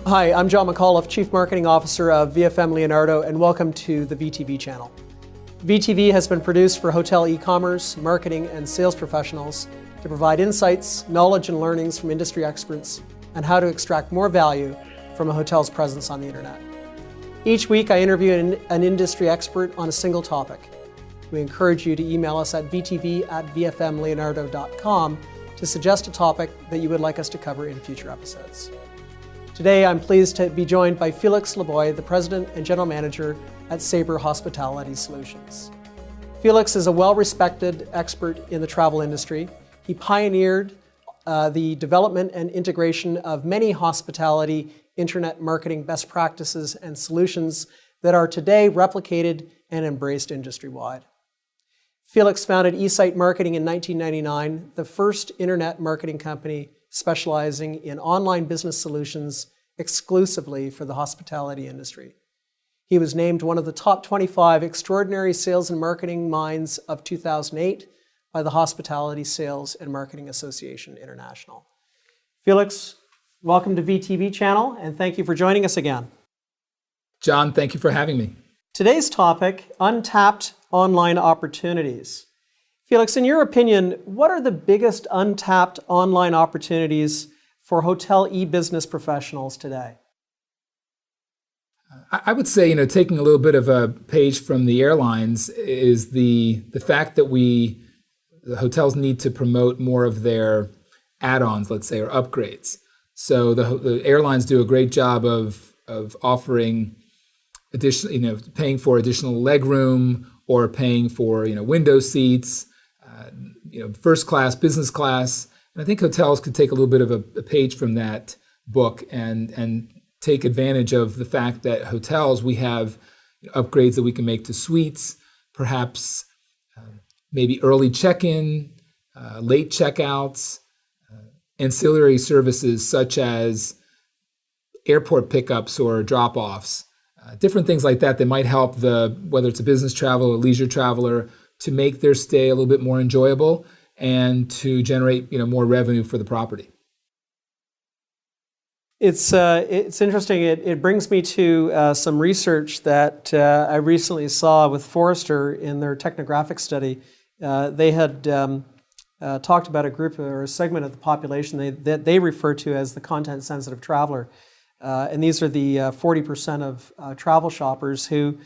Hi, I'm John McAuliffe, Chief Marketing Officer of VFM Leonardo, and welcome to the VTV channel. VTV has been produced for hotel e-commerce, marketing, and sales professionals to provide insights, knowledge, and learnings from industry experts on how to extract more value from a hotel's presence on the internet. Each week, I interview an industry expert on a single topic. We encourage you to email us at vtv@vfmleonardo.com to suggest a topic that you would like us to cover in future episodes. Today, I'm pleased to be joined by Felix Laboy, the President and General Manager at Sabre Hospitality Solutions. Felix is a well-respected expert in the travel industry. He pioneered the development and integration of many hospitality internet marketing best practices and solutions that are today replicated and embraced industry-wide. Felix founded eSite Marketing in 1999, the first internet marketing company specializing in online business solutions exclusively for the hospitality industry. He was named one of the top 25 extraordinary sales and marketing minds of 2008 by the Hospitality Sales and Marketing Association International. Felix, welcome to VTV channel, and thank you for joining us again. John, thank you for having me. Today's topic, untapped online opportunities. Felix, in your opinion, what are the biggest untapped online opportunities for hotel e-business professionals today? I would say, taking a little bit of a page from the airlines is the fact that the hotels need to promote more of their add-ons, let's say, or upgrades. So the airlines do a great job of offering additional, paying for additional legroom or paying for, window seats, first class, business class. And I think hotels could take a little bit of a page from that book and take advantage of the fact that hotels, we have upgrades that we can make to suites, perhaps maybe early check-in, late checkouts, ancillary services such as airport pickups or drop-offs, different things like that might help whether it's a business traveler or leisure traveler, to make their stay a little bit more enjoyable and to generate more revenue for the property. It's interesting. It brings me to some research that I recently saw with Forrester in their technographic study. They had talked about a group or a segment of the population that they refer to as the content-sensitive traveler. And these are the 40% of travel shoppers who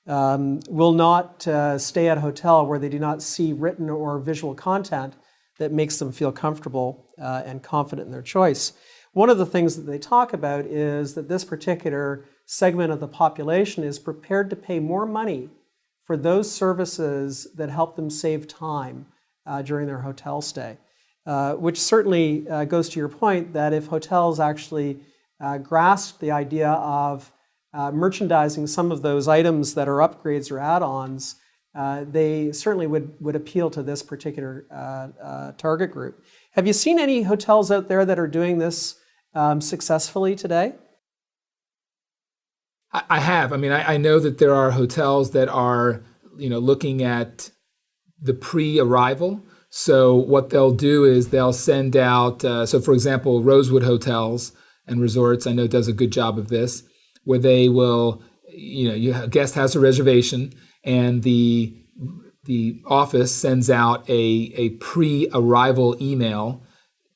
will not stay at a hotel where they do not see written or visual content that makes them feel comfortable and confident in their choice. One of the things that they talk about is that this particular segment of the population is prepared to pay more money for those services that help them save time during their hotel stay, which certainly goes to your point that if hotels actually grasp the idea of merchandising some of those items that are upgrades or add-ons, they certainly would appeal to this particular target group. Have you seen any hotels out there that are doing this successfully today? I have. I know that there are hotels that are, looking at the pre-arrival. So what they'll do is they'll send out, so for example, Rosewood Hotels and Resorts, I know does a good job of this, where they will, a guest has a reservation and the office sends out a pre-arrival email.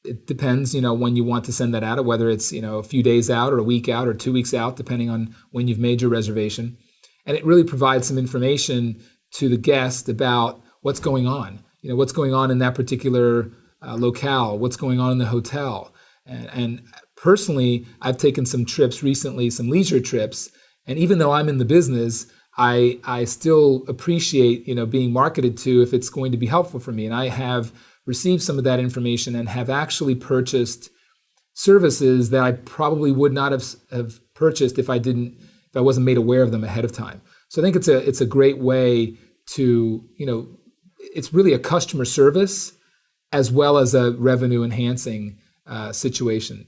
It depends, when you want to send that out, whether it's, a few days out or a week out or 2 weeks out, depending on when you've made your reservation. And it really provides some information to the guest about what's going on, what's going on in that particular locale, what's going on in the hotel. And personally, I've taken some trips recently, some leisure trips, and even though I'm in the business, I still appreciate, being marketed to if it's going to be helpful for me. And I have received some of that information and have actually purchased services that I probably would not have purchased if I wasn't made aware of them ahead of time. So I think it's a great way to, it's really a customer service as well as a revenue enhancing situation.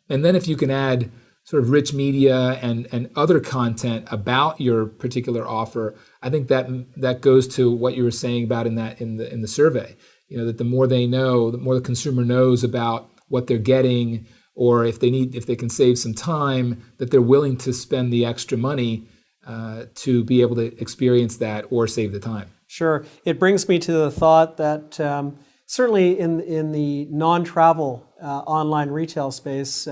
And then if you can add sort of rich media and other content about your particular offer, I think that goes to what you were saying about in the survey. That the more they know, the more the consumer knows about what they're getting or if they can save some time, that they're willing to spend the extra money to be able to experience that or save the time. Sure. It brings me to the thought that certainly in the non-travel online retail space,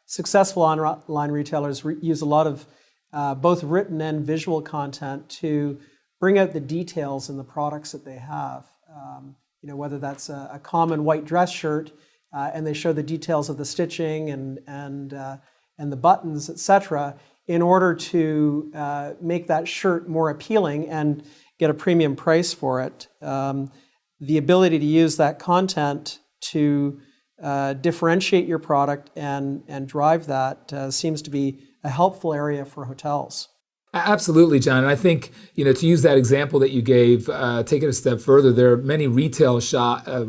successful online retailers use a lot of both written and visual content to bring out the details in the products that they have. Whether that's a common white dress shirt, and they show the details of the stitching and the buttons, etc., in order to make that shirt more appealing and get a premium price for it. The ability to use that content to differentiate your product and drive that seems to be a helpful area for hotels. Absolutely, John. And I think, to use that example that you gave, take it a step further, there are many retail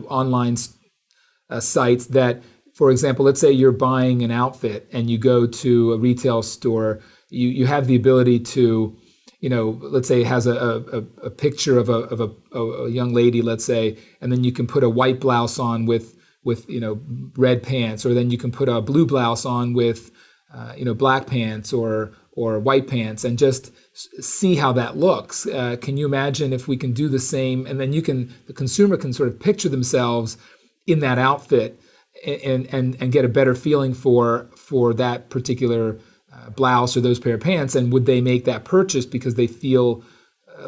online sites that, for example, let's say you're buying an outfit and you go to a retail store, you have the ability to, let's say it has a picture of a young lady, let's say, and then you can put a white blouse on with red pants, or then you can put a blue blouse on with black pants or white pants, and just see how that looks. Can you imagine if we can do the same, and then the consumer can sort of picture themselves in that outfit and get a better feeling for that particular blouse or those pair of pants, and would they make that purchase because they feel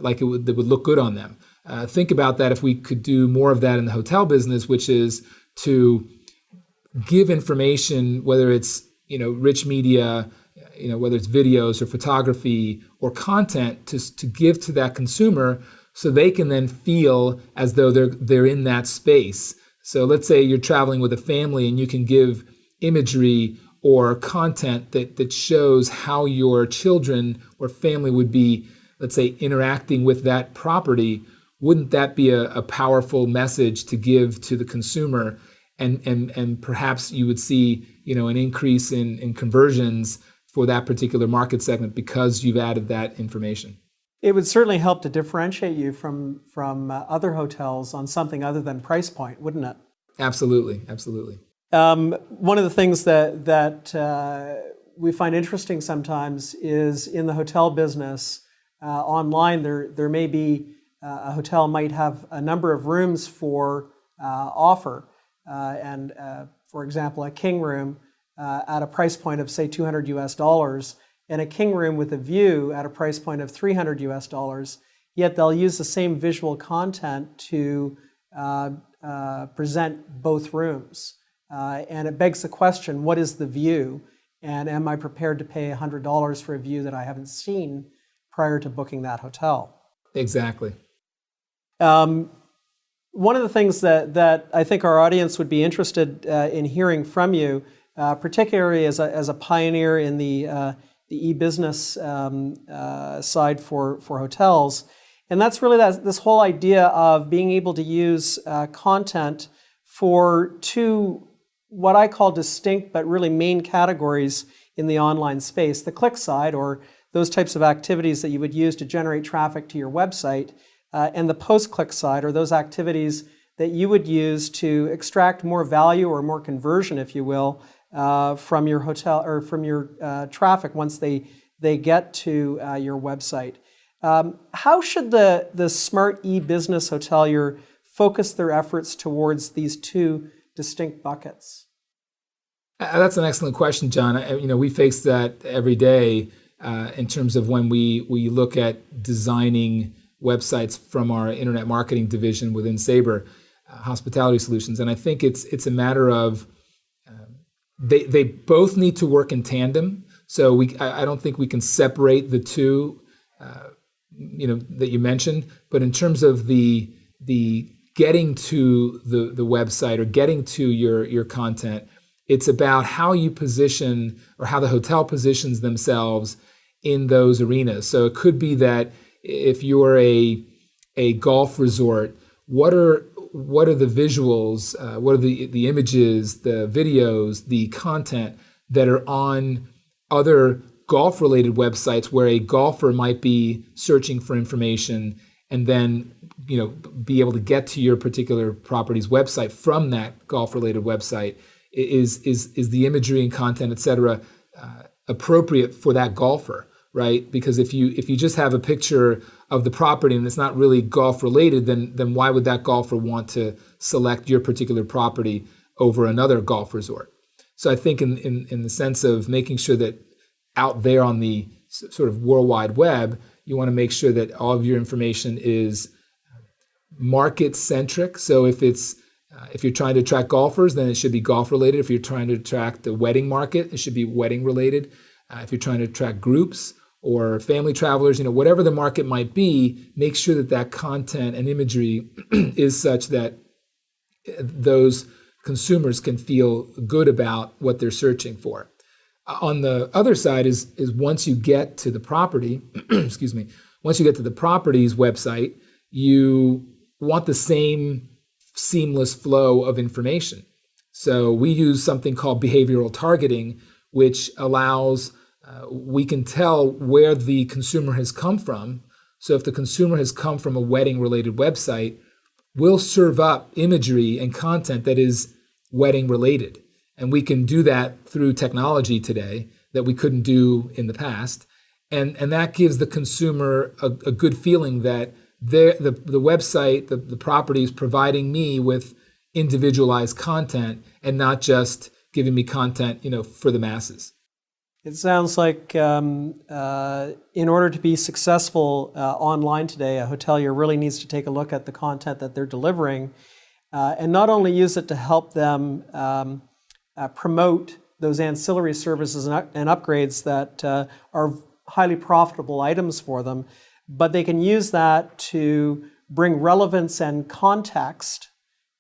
like it would look good on them? Think about that if we could do more of that in the hotel business, which is to give information, whether it's rich media, whether it's videos or photography or content, to give to that consumer so they can then feel as though they're in that space. So let's say you're traveling with a family and you can give imagery or content that shows how your children or family would be, let's say, interacting with that property. Wouldn't that be a powerful message to give to the consumer? And perhaps you would see, an increase in conversions for that particular market segment because you've added that information. It would certainly help to differentiate you from other hotels on something other than price point, wouldn't it? Absolutely, absolutely. One of the things that we find interesting sometimes is in the hotel business, online there may be a hotel might have a number of rooms for offer, and for example, a king room at a price point of say $200 and a king room with a view at a price point of $300. Yet they'll use the same visual content to present both rooms. And it begs the question, what is the view? And am I prepared to pay $100 for a view that I haven't seen prior to booking that hotel? Exactly. One of the things that I think our audience would be interested in hearing from you, particularly as a pioneer in the e-business side for hotels, and that's really this whole idea of being able to use content for two, what I call distinct but really main categories in the online space. The click side, or those types of activities that you would use to generate traffic to your website, and the post-click side, or those activities that you would use to extract more value or more conversion, if you will, from your hotel or from your traffic once they get to your website. How should the smart e-business hotelier focus their efforts towards these two distinct buckets? That's an excellent question, John. We face that every day in terms of when we look at designing websites from our internet marketing division within Sabre, Hospitality Solutions. And I think it's a matter of they both need to work in tandem. So I don't think we can separate the two, that you mentioned. But in terms of the getting to the website or getting to your content, it's about how you position or how the hotel positions themselves in those arenas. So it could be that if you're a golf resort, what are the visuals, what are the images, the videos, the content that are on other golf-related websites where a golfer might be searching for information and then be able to get to your particular property's website from that golf-related website? is the imagery and content, et cetera, appropriate for that golfer, right? Because if you just have a picture of the property and it's not really golf related, then why would that golfer want to select your particular property over another golf resort? So I think in the sense of making sure that out there on the sort of World Wide Web, you want to make sure that all of your information is market centric. So if you're trying to attract golfers, then it should be golf related. If you're trying to attract the wedding market, it should be wedding related. If you're trying to attract groups or family travelers, whatever the market might be, make sure that that content and imagery is such that those consumers can feel good about what they're searching for. On the other side is once you get to the property, excuse me, once you get to the property's website, you want the same seamless flow of information. So we use something called behavioral targeting, which allows, we can tell where the consumer has come from. So if the consumer has come from a wedding-related website, we'll serve up imagery and content that is wedding-related. And we can do that through technology today that we couldn't do in the past. And that gives the consumer a good feeling that the website, the property is providing me with individualized content and not just giving me content, for the masses. It sounds like in order to be successful online today, a hotelier really needs to take a look at the content that they're delivering and not only use it to help them promote those ancillary services and upgrades that are highly profitable items for them, but they can use that to bring relevance and context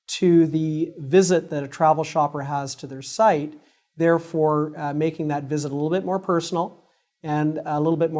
to the visit that a travel shopper has to their site, therefore making that visit a little bit more personal and a little bit more